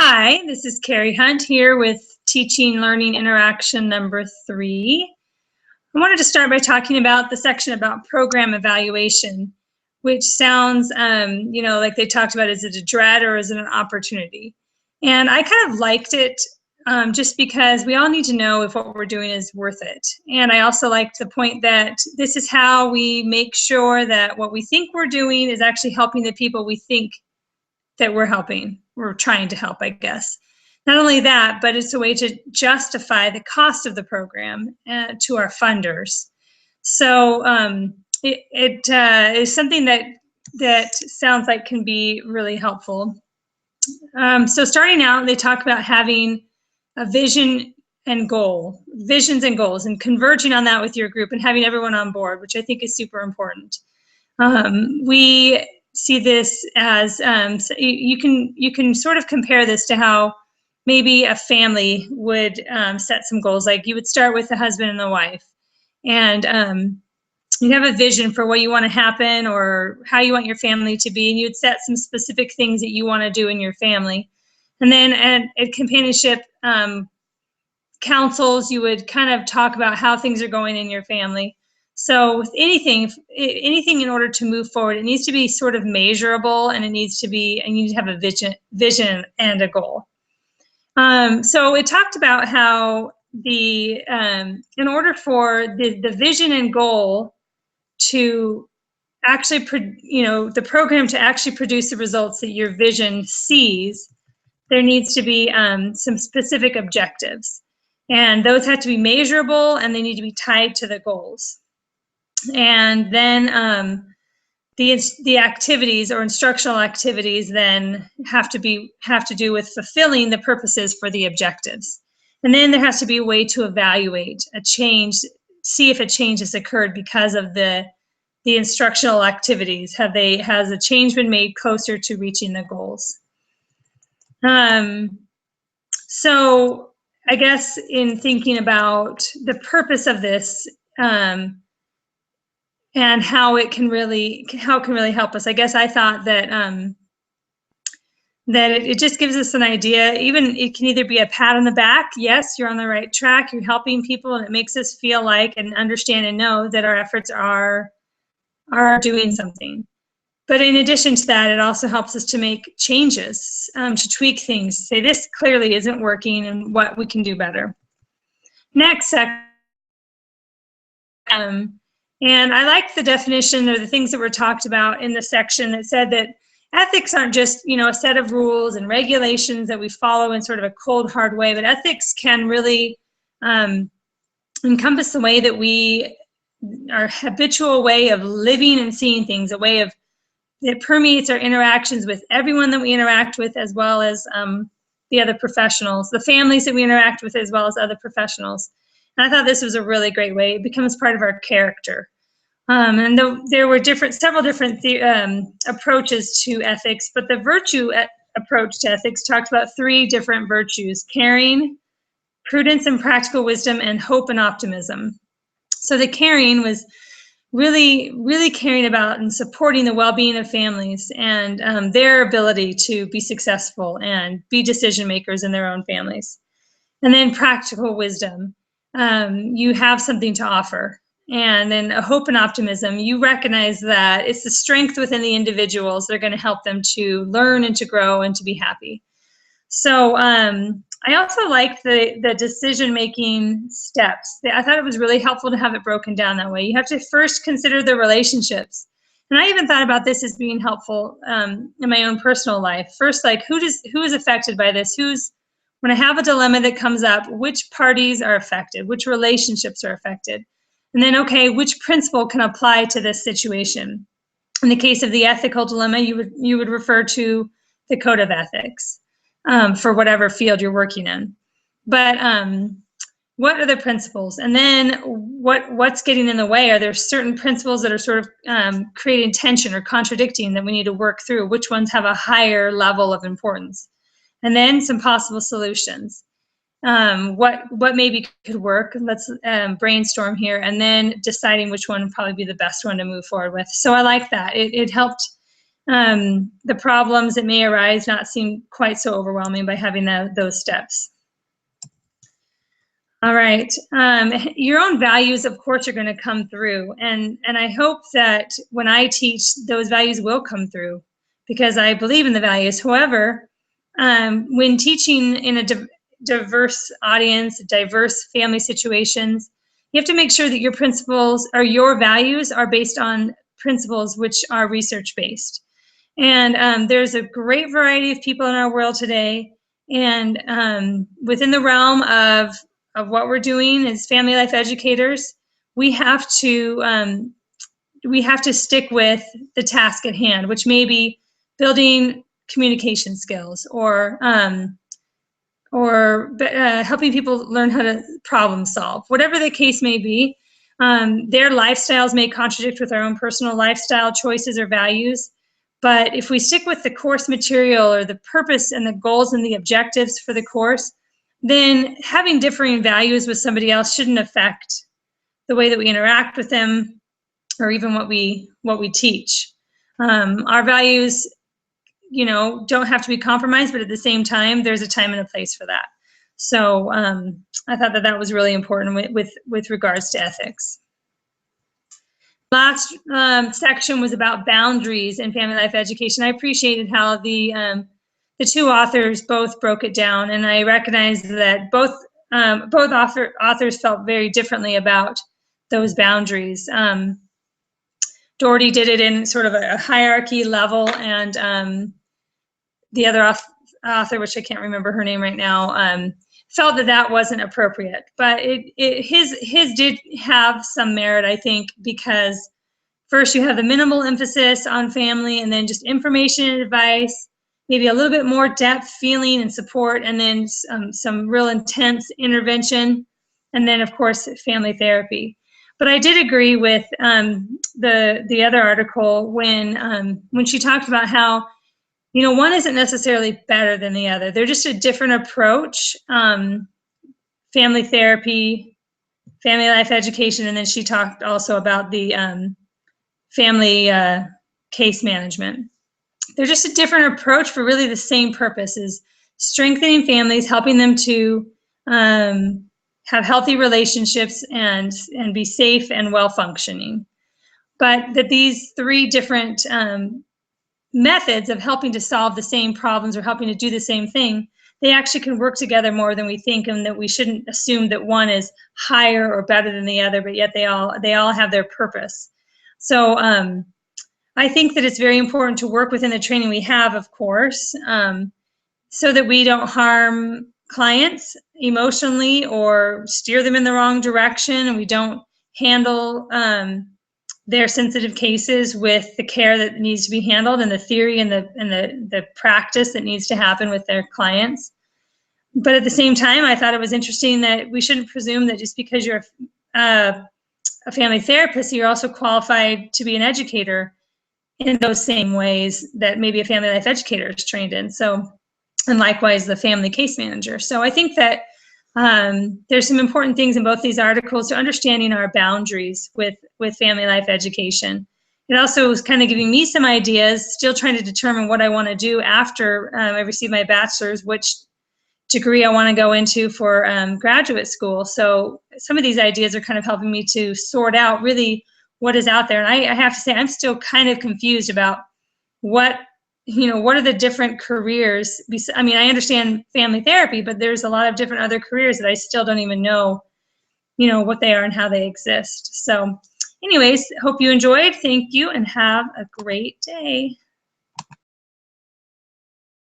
Hi, this is Carrie Hunt here with Teaching Learning Interaction number 3. I wanted to start by talking about the section about program evaluation, which sounds, like they talked about, is it a dread or is it an opportunity? And I kind of liked it just because we all need to know if what we're doing is worth it. And I also liked the point that this is how we make sure that what we think we're doing is actually helping the people we think that we're helping. We're trying to help, I guess. Not only that, but it's a way to justify the cost of the program to our funders. So it is something that sounds like can be really helpful. So starting out, they talk about having a vision and visions and goals, and converging on that with your group and having everyone on board, which I think is super important. We see this as you can sort of compare this to how maybe a family would set some goals. Like you would start with the husband and the wife, and you'd have a vision for what you want to happen or how you want your family to be, and you'd set some specific things that you want to do in your family. And then at companionship councils, you would kind of talk about how things are going in your family. So with anything in order to move forward, it needs to be sort of measurable, and you need to have a vision and a goal. So it talked about how in order for the vision and goal to actually, the program to actually produce the results that your vision sees, there needs to be some specific objectives. And those have to be measurable, and they need to be tied to the goals. And then the activities or instructional activities then have to do with fulfilling the purposes for the objectives. And then there has to be a way to evaluate a change, see if a change has occurred because of the instructional activities. Has a change been made closer to reaching the goals? So I guess in thinking about the purpose of this, and how it can really help us, I guess I thought that that it just gives us an idea. Even it can either be a pat on the back, yes, you're on the right track, you're helping people, and it makes us feel like and understand and know that our efforts are doing something. But in addition to that, it also helps us to make changes, to tweak things, say this clearly isn't working and what we can do better. Next section. And I like the definition or the things that were talked about in the section that said that ethics aren't just, a set of rules and regulations that we follow in sort of a cold, hard way, but ethics can really encompass the way that our habitual way of living and seeing things, a way of that permeates our interactions with everyone that we interact with, as well as the other professionals, the families that we interact with, as well as other professionals. And I thought this was a really great way. It becomes part of our character. And there were several different approaches to ethics, but the virtue approach to ethics talked about 3 different virtues: caring, prudence and practical wisdom, and hope and optimism. So the caring was really, really caring about and supporting the well-being of families and their ability to be successful and be decision makers in their own families. And then practical wisdom, you have something to offer. And then a hope and optimism, you recognize that it's the strength within the individuals that are going to help them to learn and to grow and to be happy. So I also liked the decision-making steps. I thought it was really helpful to have it broken down that way. You have to first consider the relationships. And I even thought about this as being helpful in my own personal life. First, like who is affected by this? When I have a dilemma that comes up, which parties are affected? Which relationships are affected? And then, okay, which principle can apply to this situation? In the case of the ethical dilemma, you would refer to the code of ethics. For whatever field you're working in. But what are the principles? And then what's getting in the way? Are there certain principles that are sort of creating tension or contradicting that we need to work through? Which ones have a higher level of importance? And then some possible solutions. What maybe could work? Let's brainstorm here, and then deciding which one would probably be the best one to move forward with. So I like that. It helped the problems that may arise not seem quite so overwhelming by having those steps. All right. Your own values, of course, are going to come through. And I hope that when I teach, those values will come through because I believe in the values. However, when teaching in a diverse audience, diverse family situations, you have to make sure that your principles or your values are based on principles which are research-based. And there's a great variety of people in our world today. And within the realm of what we're doing as family life educators, we have to stick with the task at hand, which may be building communication skills or helping people learn how to problem solve. Whatever the case may be, their lifestyles may contradict with our own personal lifestyle choices or values. But if we stick with the course material or the purpose and the goals and the objectives for the course, then having differing values with somebody else shouldn't affect the way that we interact with them or even what we teach. Our values, don't have to be compromised, but at the same time, there's a time and a place for that. So I thought that was really important with regards to ethics. Last section was about boundaries in family life education. I appreciated how the two authors both broke it down, and I recognize that both authors felt very differently about those boundaries. Doherty did it in sort of a hierarchy level, and the other author, which I can't remember her name right now, felt that wasn't appropriate. But his did have some merit, I think, because first you have the minimal emphasis on family, and then just information and advice, maybe a little bit more depth, feeling and support, and then some real intense intervention, and then of course family therapy. But I did agree with the other article when she talked about how one isn't necessarily better than the other. They're just a different approach. Family therapy, family life education, and then she talked also about the family case management. They're just a different approach for really the same purpose, is strengthening families, helping them to have healthy relationships and be safe and well functioning. But that these three different methods of helping to solve the same problems or helping to do the same thing, they actually can work together more than we think, and that we shouldn't assume that one is higher or better than the other, but yet they all have their purpose. So I think that it's very important to work within the training we have, of course, so that we don't harm clients emotionally or steer them in the wrong direction, and we don't handle their sensitive cases with the care that needs to be handled and the theory and the practice that needs to happen with their clients. But at the same time, I thought it was interesting that we shouldn't presume that just because you're a family therapist, you're also qualified to be an educator in those same ways that maybe a family life educator is trained in. So, and likewise, the family case manager. So I think that there's some important things in both these articles to understanding our boundaries with family life education. It also was kind of giving me some ideas, still trying to determine what I want to do after I receive my bachelor's, which degree I want to go into for graduate school. So some of these ideas are kind of helping me to sort out really what is out there. And I have to say, I'm still kind of confused about what are the different careers. I mean, I understand family therapy, but there's a lot of different other careers that I still don't even know, what they are and how they exist. So anyways, hope you enjoyed. Thank you and have a great day.